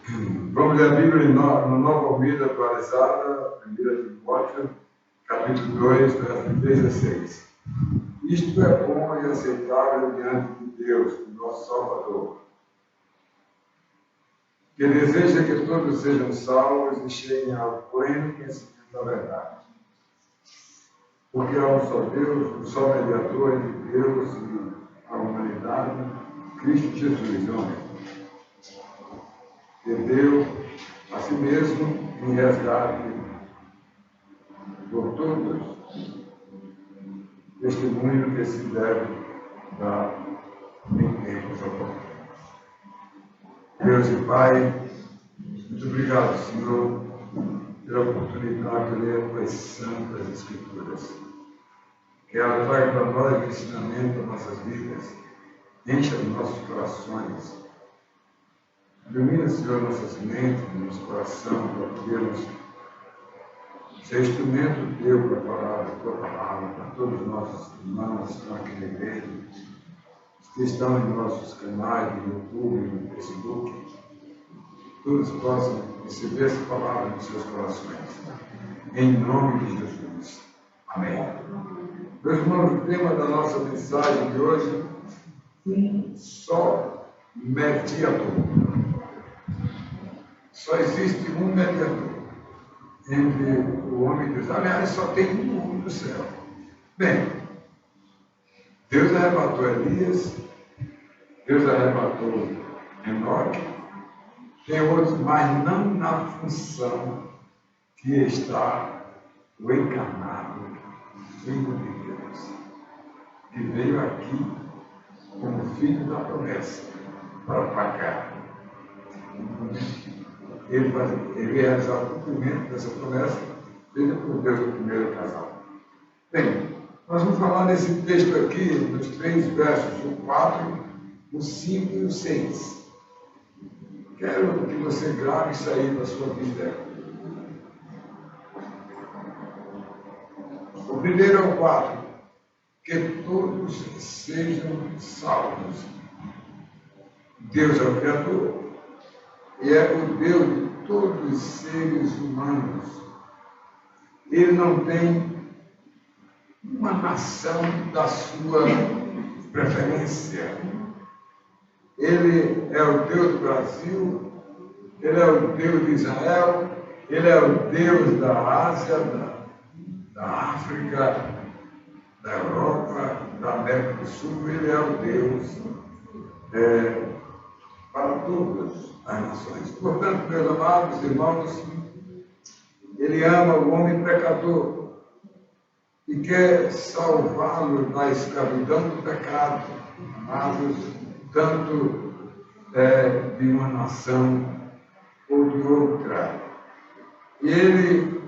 Vamos ler a Bíblia na Nova Almeida atualizada, 1 Timóteo, capítulo 2, verso 16. Isto é bom e aceitável diante de Deus, nosso Salvador, que deseja que todos sejam salvos e cheguem ao pleno conhecimento da verdade. Porque há um só Deus, um só mediador entre Deus e a humanidade, Cristo Jesus, homem, que deu a si mesmo em resgate por todos, testemunho que se deve dar em tempos oportunos. Deus e Pai, muito obrigado, Senhor, pela oportunidade de ler as santas Escrituras. Que ela traga para nós o ensinamento das nossas vidas, encha os nossos corações, ilumina, Senhor, nossas mentes, nosso coração, para podermos ser instrumento teu para falar a tua palavra para todos os nossos irmãos que estão aqui na igreja, que estão em nossos canais no YouTube, no Facebook, todos possam receber essa palavra nos seus corações. Em nome de Jesus. Amém. Meus irmãos, o tema da nossa mensagem de hoje, um só mediador. Só existe um mediador entre o homem e Deus. Aliás, só tem um homem no céu. Bem, Deus arrebatou Elias, Deus arrebatou Enoque, tem outros, mas não na função que está o encarnado Filho de Deus, que veio aqui como filho da promessa para pagar. Ele realizar o cumprimento dessa promessa feita por Deus no primeiro casal. Bem, nós vamos falar nesse texto aqui, nos 3 versos, o 4, o 5 e o 6. Quero que você grave isso aí na sua vida. O primeiro é o 4, que todos sejam salvos. Deus é o Criador e é o Deus de todos os seres humanos. Ele não tem uma nação da sua preferência. Ele é o Deus do Brasil, Ele é o Deus de Israel, Ele é o Deus da Ásia, da África, da Europa, da América do Sul. Ele é o Deus para todas as nações. Portanto, meus amados irmãos, Ele ama o homem pecador e quer salvá-lo da escravidão do pecado, amados, tanto de uma nação ou de outra. E Ele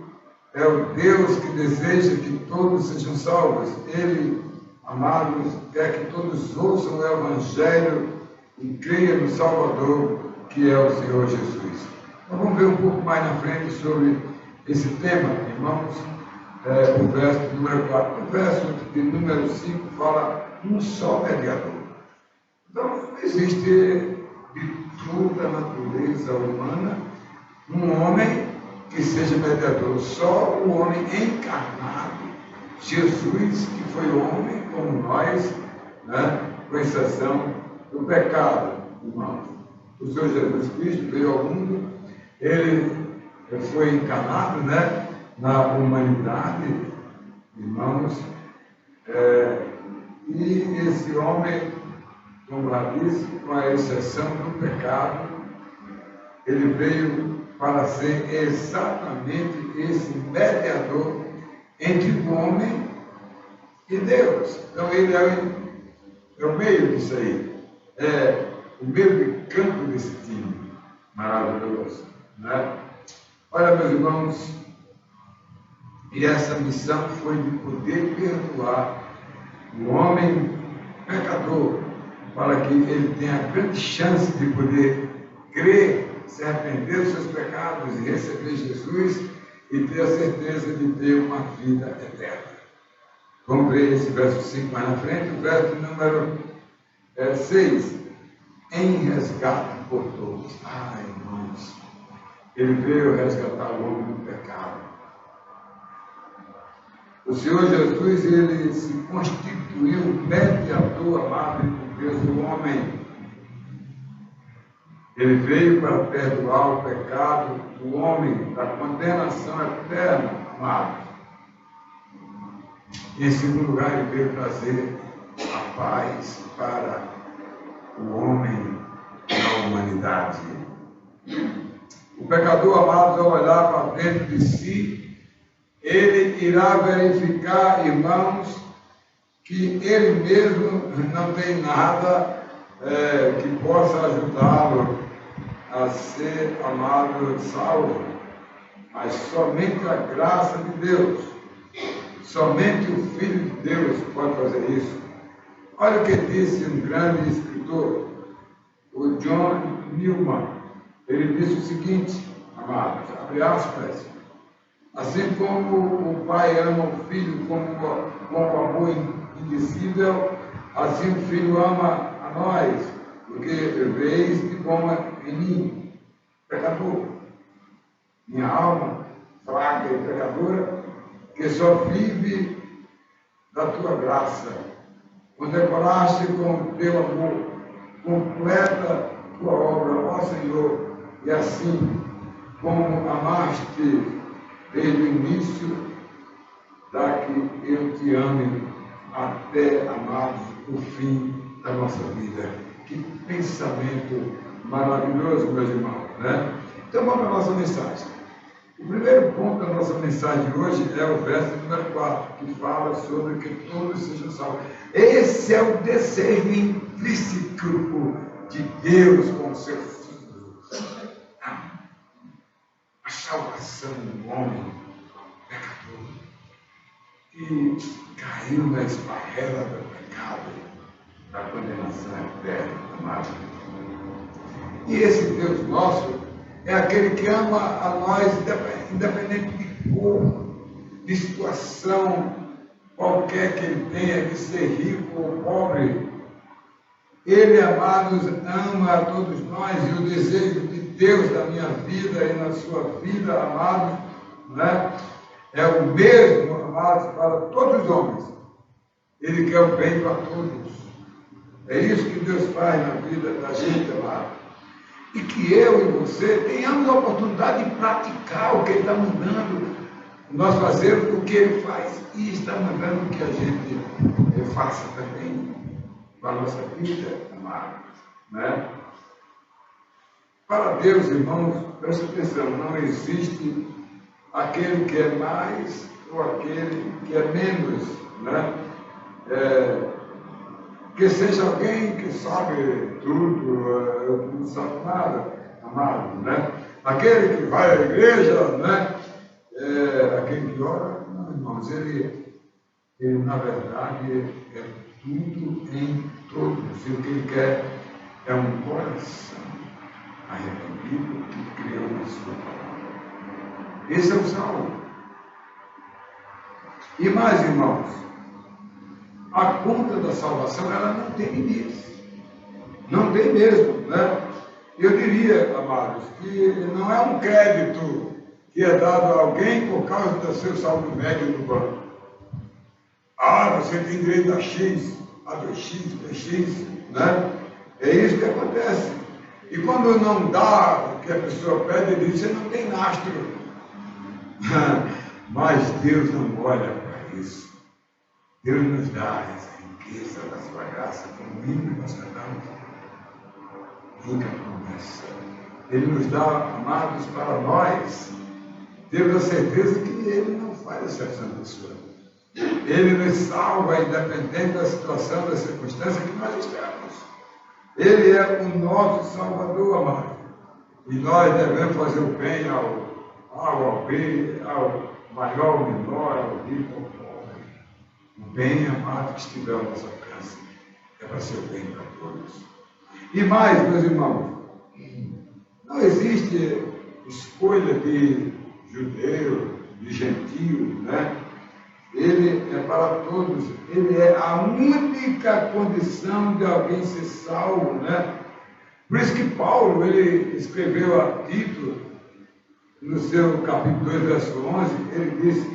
é o Deus que deseja que todos sejam salvos. Ele, amados, quer que todos ouçam o Evangelho e creiam no Salvador, que é o Senhor Jesus. Então vamos ver um pouco mais na frente sobre esse tema, irmãos. O verso número 4. O verso de número 5 fala um só mediador. Então, não existe de toda a natureza humana um homem que seja mediador. Só o homem encarnado, Jesus, que foi homem como nós, né? Com exceção do pecado, irmãos. O Senhor Jesus Cristo veio ao mundo, ele foi encarnado, né? Na humanidade, irmãos, e esse homem, como já disse, com a exceção do pecado, ele veio para ser exatamente esse mediador entre o homem e Deus. Então ele é o meio disso aí, é o meio de campo desse time maravilhoso, né? Olha, meus irmãos, e essa missão foi de poder perdoar o homem pecador, para que ele tenha a grande chance de poder crer, se arrepender dos seus pecados e receber Jesus e ter a certeza de ter uma vida eterna. Vamos ver esse verso 5 mais na frente, o verso número 6. em resgate por todos. Ah, irmãos, ele veio resgatar o homem do pecado. O Senhor Jesus, ele se constituiu mediador, amado, entre Deus e o homem. Ele veio para perdoar o pecado do homem, da condenação eterna, amado. E, em segundo lugar, ele veio trazer a paz para o homem na humanidade. O pecador, amados, ao olhar para dentro de si, ele irá verificar, irmãos, que ele mesmo não tem nada que possa ajudá-lo a ser amado, salvo, mas somente a graça de Deus, somente o Filho de Deus pode fazer isso. Olha o que disse um grande escritor, o John Newman. Ele disse o seguinte, amados, abre aspas, assim como o pai ama o filho com amor indizível, assim o filho ama a nós, porque vês de bom em mim, pecador, minha alma fraca e pecadora, que só vive da tua graça. Condecoraste com o teu amor, completa tua obra, ó Senhor, e assim como amaste desde o início, dá que eu te ame até, amados, o fim da nossa vida. Que pensamento maravilhoso, meus irmãos, né? Então vamos para a nossa mensagem. O primeiro ponto da nossa mensagem de hoje é o verso número 4, que fala sobre que todos sejam salvos. Esse é o desejo intrínseco de Deus com o seu Filho. A salvação do homem pecador que caiu na esparrela do pecado, da condenação eterna, amado. E esse Deus nosso é aquele que ama a nós, independente de cor, de situação qualquer que ele tenha, de ser rico ou pobre. Ele, amados, ama a todos nós, e o desejo de Deus na minha vida e na sua vida, amados, né, é o mesmo, amados, para todos os homens. Ele quer o bem para todos. É isso que Deus faz na vida da gente, amado. E que eu e você tenhamos a oportunidade de praticar o que Ele está mandando nós fazermos, o que Ele faz, e está mandando que a gente faça também com a nossa vida, amados, né? Para Deus, irmãos, presta atenção, não existe aquele que é mais ou aquele que é menos, né? Que seja alguém que sabe tudo, não sabe nada, amado, né? Aquele que vai à igreja, né? Aquele que ora, não, irmãos, ele na verdade é tudo em todos. E o que ele quer é um coração arrependido que criou na sua palavra. Esse é o salvo. E mais, irmãos, a conta da salvação, ela não tem limites. Não tem mesmo, né? Eu diria, amados, que não é um crédito que é dado a alguém por causa do seu saldo médio no banco. Ah, você tem direito a X, a 2X, 3X, né? É isso que acontece. E quando não dá o que a pessoa pede, ele diz, você não tem lastro. Mas Deus não olha para isso. Deus nos dá essa riqueza da sua graça, como o hino que nós cantamos, rica promessa. Ele nos dá, amados, para nós, temos a certeza que Ele não faz exceção de pessoa. Ele nos salva, independente da situação, da circunstância que nós estamos. Ele é o nosso Salvador, amado. E nós devemos fazer o bem ao bem, ao maior, ao menor, ao rico, ao pobre. O bem, amado, que estiver ao nosso alcance, é para ser o bem para todos. E mais, meus irmãos, não existe escolha de judeu, de gentio, né? Ele é para todos, ele é a única condição de alguém ser salvo, né? Por isso que Paulo, ele escreveu a Tito, no seu capítulo 2, verso 11, ele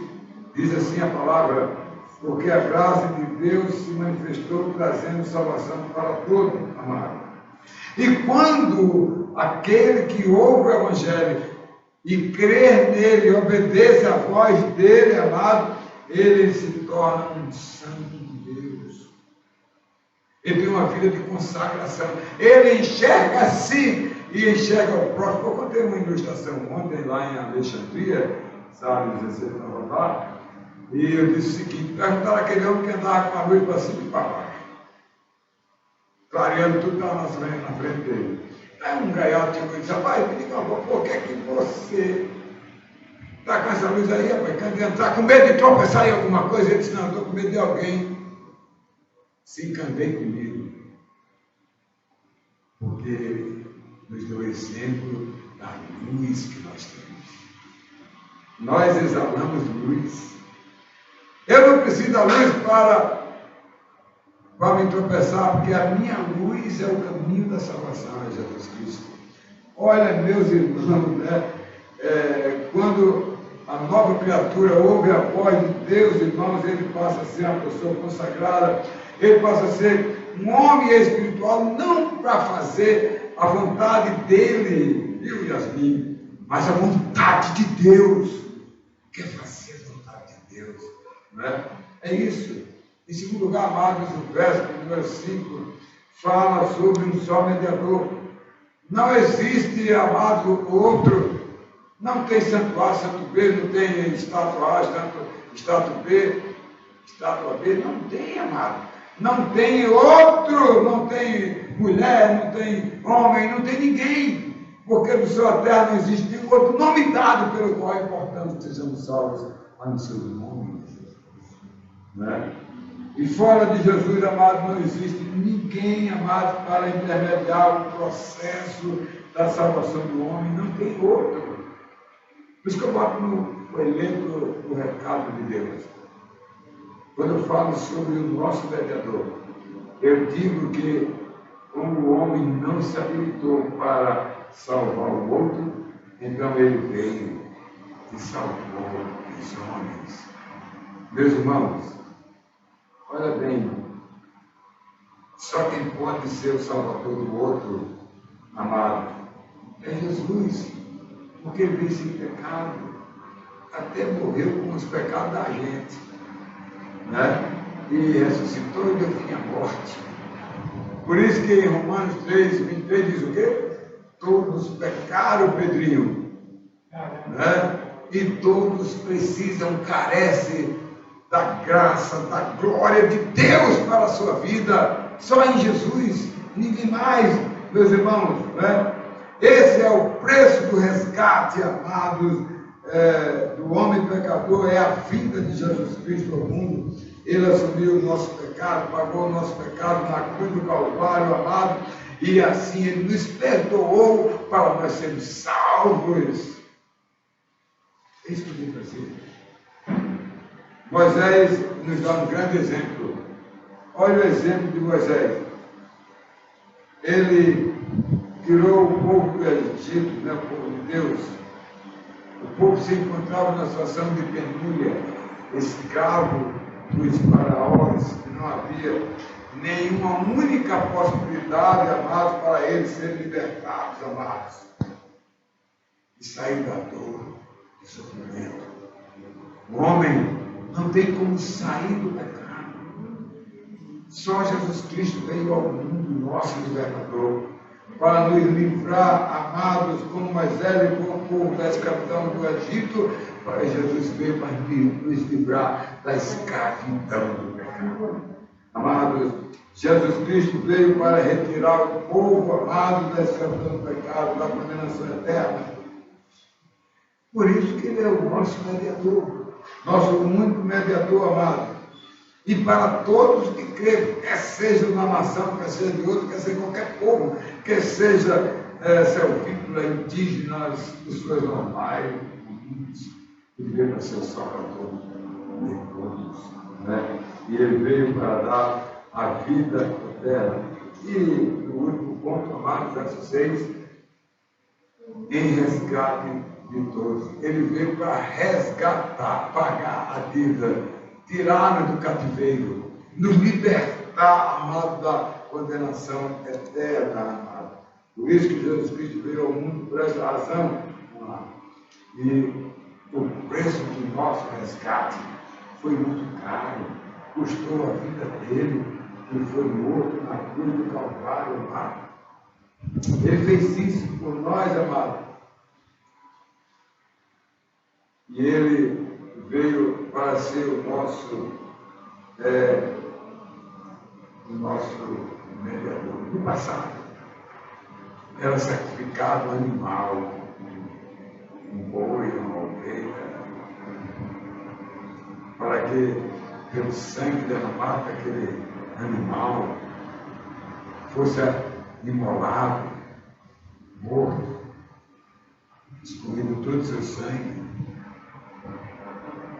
diz assim a palavra: porque a graça de Deus se manifestou trazendo salvação para todo amado. E quando aquele que ouve o Evangelho e crer nele e obedece à voz dele, amado, ele se torna um santo de Deus. Ele tem uma vida de consagração. Ele enxerga a si e enxerga o próximo. Eu contei uma ilustração ontem lá em Alexandria, sabe, 16 de novembro, e eu disse o seguinte: perguntaram aquele homem que andava com a luz para cima e para baixo, clareando tudo na frente dele. Aí um gaiato chegou e disse: rapaz, me diga uma coisa, por que é que você está com essa luz aí, rapaz? Está com medo de tropeçar em alguma coisa? Ele disse: não, estou com medo de alguém se encandei comigo, porque ele nos deu exemplo da luz que nós temos. Nós exalamos luz. Eu não preciso da luz para me tropeçar, porque a minha luz é o caminho da salvação, é Jesus Cristo. Olha, meus irmãos, né? Quando a nova criatura ouve a voz de Deus, irmãos, ele passa a ser uma pessoa consagrada, ele passa a ser um homem espiritual, não para fazer a vontade dele, viu, Yasmin, mas a vontade de Deus. Quer fazer a vontade de Deus, né? É isso. Em segundo lugar, amados, o verso número 5 fala sobre um só mediador. Não existe, amado, outro. Não tem santo A, santo B, não tem estátua A, estátua B, não tem, amado. Não tem outro, não tem mulher, não tem homem, não tem ninguém. Porque do céu à terra não existe nenhum outro nome dado pelo qual é importante que sejamos salvos, a não ser o nome de Jesus. Né? E fora de Jesus, amado, não existe ninguém, amado, para intermediar o processo da salvação do homem. Não tem outro. Por isso que eu boto no elenco o recado de Deus. Quando eu falo sobre o nosso mediador, eu digo que como o homem não se habilitou para salvar o outro, então ele veio e salvou os homens. Meus irmãos, olha bem, só quem pode ser o salvador do outro, amado, é Jesus, porque ele veio sem pecado, até morreu com os pecados da gente, né? E ressuscitou e deu fim à morte. Por isso que em Romanos 3, 23 diz o quê? Todos pecaram, Pedrinho, né? E todos precisam, carecem da graça, da glória de Deus para a sua vida, só em Jesus, ninguém mais, meus irmãos, né? Esse é o preço do resgate, amados, do homem pecador, é a vinda de Jesus Cristo ao mundo. Ele assumiu o nosso pecado, pagou o nosso pecado na cruz do Calvário, amado, e assim ele nos perdoou para nós sermos salvos. É isso que tem que fazer. Moisés nos dá um grande exemplo. Olha o exemplo de Moisés. Ele tirou o povo do Egito, né, o povo de Deus. O povo se encontrava na situação de penúria, escravo dos faraós, que não havia nenhuma única possibilidade, amados, para eles serem libertados, amados, e sair da dor, do sofrimento. O homem não tem como sair do pecado. Só Jesus Cristo veio ao mundo, nosso libertador, para nos livrar, amados, como Moisés livrou o povo da escravidão do Egito, para Jesus veio para nos livrar da escravidão do pecado. Amados, Jesus Cristo veio para retirar o povo, amado, da escravidão do pecado, da condenação eterna. Por isso que ele é o nosso mediador, nosso único mediador, amado. E para todos que creem, quer seja uma nação, quer seja de outro, quer seja qualquer povo, quer seja selvícola, indígenas, pessoas normais, ele veio para ser o Salvador de todos, né? E ele veio para dar a vida eterna. E o último ponto, amados, verso 6, em resgate de todos. Ele veio para resgatar, pagar a dívida, tirar-nos do cativeiro, nos libertar, amado, da condenação eterna, amado. Por isso que Jesus Cristo veio ao mundo por essa razão, amado. E o preço do nosso resgate foi muito caro, custou a vida dele, ele foi morto na cruz do Calvário, amado. Ele fez isso por nós, amado. E ele veio para ser o nosso mediador. No passado, era sacrificado um animal, um boi, uma ovelha, para que, pelo sangue derramado daquele animal, fosse imolado, morto, escorrido todo o seu sangue,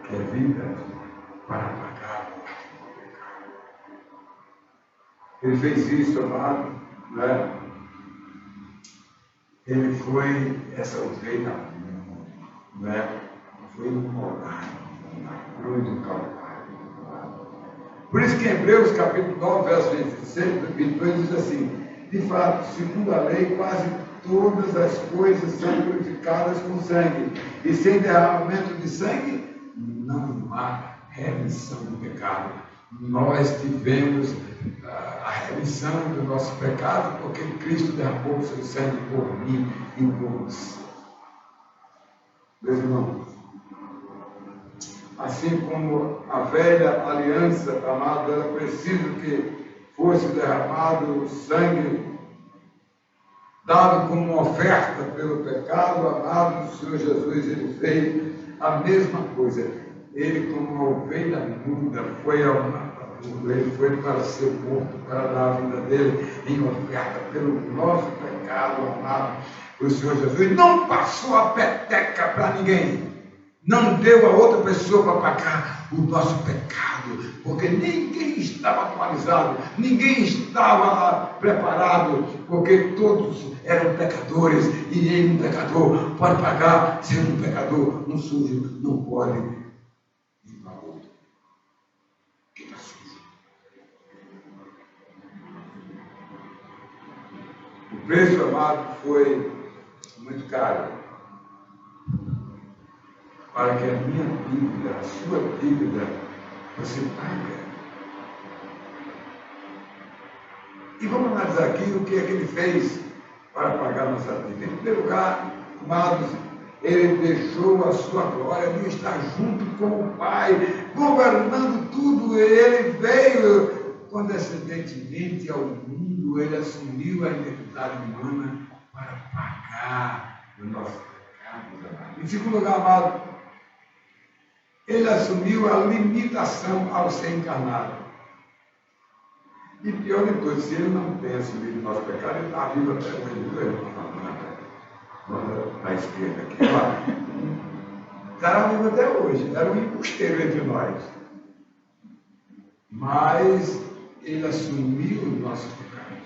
que é vida, para pagar o pecado. Ele fez isso, amado, né? Ele foi essa ovelha, né? Foi imolado na cruz do Calvário. Por isso que em Hebreus capítulo 9, verso 22 diz assim: de fato, segundo a lei, quase todas as coisas são purificadas com sangue, e sem derramamento de sangue não há remissão do pecado. Nós tivemos a remissão do nosso pecado porque Cristo derramou o seu sangue por mim e por você. Meus irmãos, assim como a velha aliança, amado, era preciso que fosse derramado o sangue dado como uma oferta pelo pecado, amado do Senhor Jesus, ele fez a mesma coisa. Ele, como uma ovelha muda, foi ao matadouro, ele foi para ser morto, para dar a vida dele em oferta pelo nosso pecado, amado. O Senhor Jesus não passou a peteca para ninguém, não deu a outra pessoa para pagar o nosso pecado, porque ninguém estava atualizado, ninguém estava preparado, porque todos eram pecadores e nenhum pecador pode pagar, sendo um pecador, um sujo não pode ir para outro que está sujo. O preço, amado, foi muito caro para que a minha dívida, a sua dívida, você pague. E vamos analisar aqui o que é que ele fez para pagar a nossa dívida. Em primeiro lugar, amados, ele deixou a sua glória de estar junto com o Pai, governando tudo. Ele veio condescendentemente ao mundo, ele assumiu a identidade humana para pagar o nosso pecado. Em segundo lugar, amado, ele assumiu a limitação ao ser encarnado. E pior de tudo, se ele não tem assumido o nosso pecado, ele está vivo até hoje. À esquerda aqui, lá. Estará vivo até hoje. Era um embusteiro entre nós. Mas ele assumiu o nosso pecado.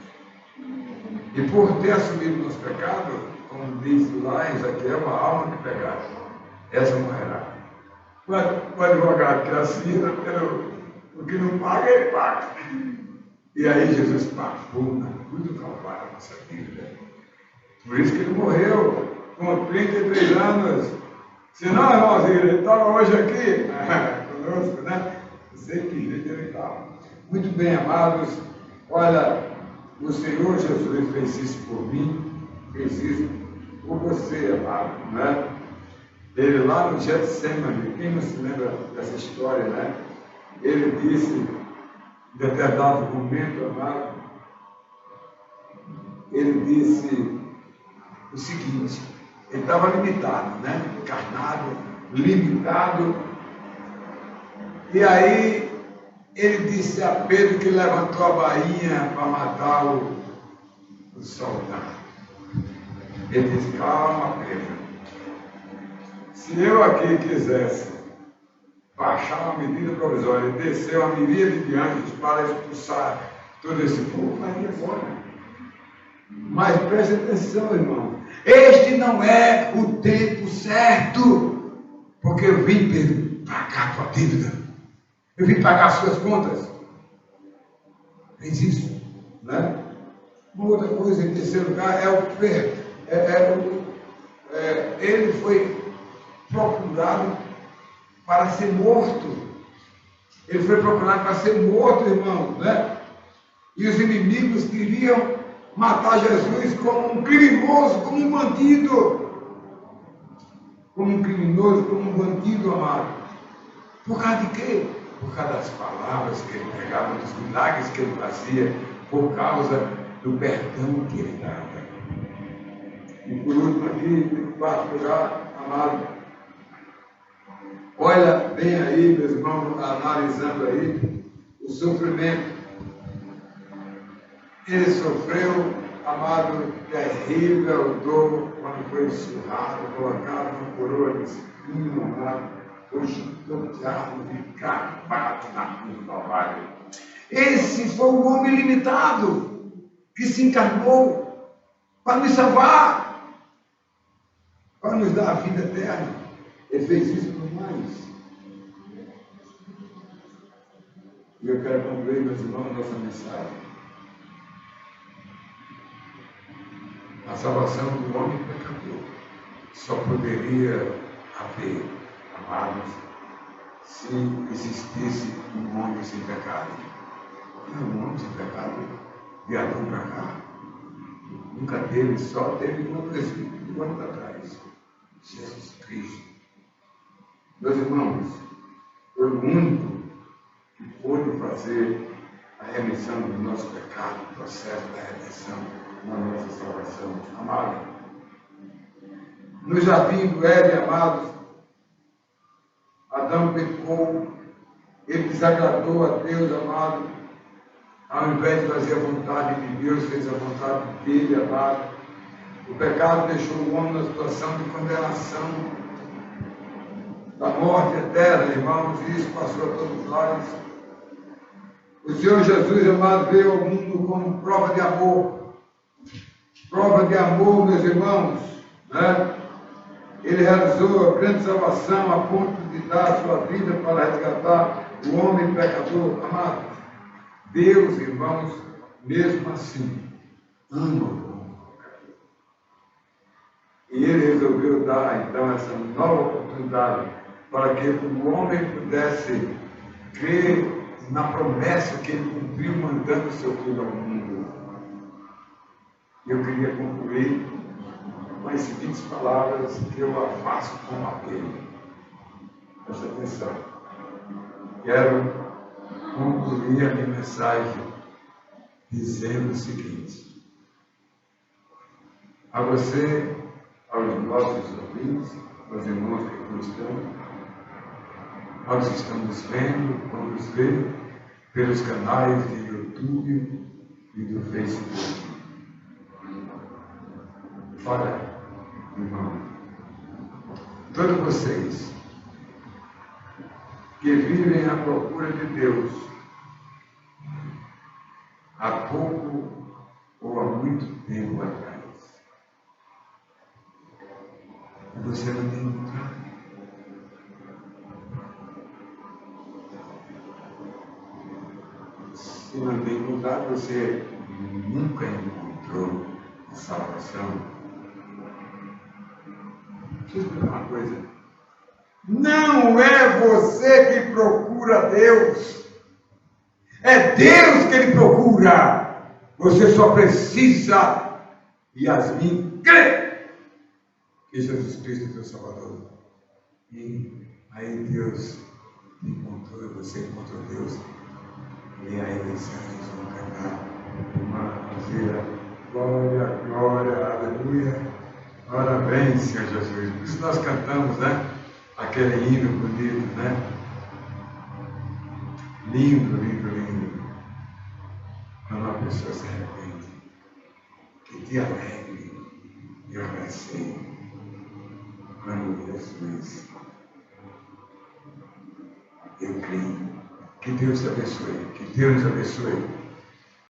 E por ter assumido o nosso pecado, como diz lá em Ezequiel, a alma que pegar, essa morrerá. O advogado que assina, o que não paga, ele paga. E aí Jesus pagou na cruz do Calvário a nossa dívida. Por isso que ele morreu com 33 anos. Se não, irmãozinho, ele estava hoje aqui conosco, né? Eu sei que jeito ele estava. Muito bem, amados. Olha, o Senhor Jesus fez isso por mim, fez isso por você, amado, né? Ele lá no Getsemane, quem não se lembra dessa história, né? Ele disse, em determinado momento, amado, ele disse o seguinte, ele estava limitado, né? Encarnado, limitado. E aí ele disse a Pedro que levantou a bainha para matar o soldado. Ele disse, calma, Pedro. Se eu aqui quisesse baixar uma medida provisória e descer uma miríade de anjos para expulsar todo esse povo vai ir embora. Mas preste atenção, irmão. Este não é o tempo certo, porque eu vim pagar a tua dívida. Eu vim pagar as suas contas. Fez isso, né? Uma outra coisa, em terceiro lugar, ele foi procurado para ser morto. Ele foi procurado para ser morto, irmão, né? E os inimigos queriam matar Jesus como um criminoso, como um bandido. Como um criminoso, como um bandido, amado. Por causa de quê? Por causa das palavras que ele pregava, dos milagres que ele fazia, por causa do perdão que ele dava. E por último aqui, em quarto lugar, amado, olha bem aí, meus irmãos, analisando aí o sofrimento. Ele sofreu, amado, terrível dor quando foi surrado, colocado uma coroa de espinho, amado, foi chicoteado e cravado na cruz do Calvário. Esse foi o homem limitado que se encarnou para nos salvar, para nos dar a vida eterna. Ele fez isso por nós. E eu quero concluir, meus irmãos, nossa mensagem. A salvação do homem pecador só poderia haver, amados, se existisse um homem sem pecado. Não, um homem sem pecado, de Adão para cá, nunca teve, só teve um presbítero anos atrás, Jesus Cristo. Meus irmãos, foi o único que pôde fazer a remissão do nosso pecado, o processo da redenção na nossa salvação. Amado, no jardim do Éden, amados, Adão pecou, ele desagradou a Deus, amado, ao invés de fazer a vontade de Deus, fez a vontade dele, amado. O pecado deixou o homem na situação de condenação, da morte eterna, irmãos, e isso passou a todos nós. O Senhor Jesus, amado, veio ao mundo como prova de amor. Prova de amor, meus irmãos, né? Ele realizou a grande salvação a ponto de dar a sua vida para resgatar o homem pecador. Amado, Deus, irmãos, mesmo assim, ama o homem pecador. E ele resolveu dar, então, essa nova oportunidade para que o homem pudesse crer na promessa que ele cumpriu mandando o seu filho ao mundo. Eu queria concluir com as seguintes palavras que eu a faço como apelo. Presta atenção. Quero concluir a minha mensagem dizendo o seguinte: a você, aos nossos ouvintes, aos irmãos que aqui estão, nós estamos vendo, vamos ver pelos canais de YouTube e do Facebook. Olha, irmão, todos vocês que vivem à procura de Deus há pouco ou há muito tempo atrás, você não tem encontrado. Se não tem encontrado, você nunca encontrou a salvação. Deixa eu explicar uma coisa. Não é você que procura Deus. É Deus que ele procura. Você só precisa, Yasmin, crer que Jesus Cristo é teu Salvador. E aí Deus te encontrou, você encontrou Deus. E aí os anjos vão cantar uma dizia, glória, glória, aleluia. Ora bem, Senhor Jesus. Por isso nós cantamos, né? Aquele hino bonito, né? Lindo, lindo, lindo. Quando uma pessoa se arrepende, que dia alegre eu abracei quando Jesus, eu creio. Que Deus te abençoe, que Deus nos abençoe.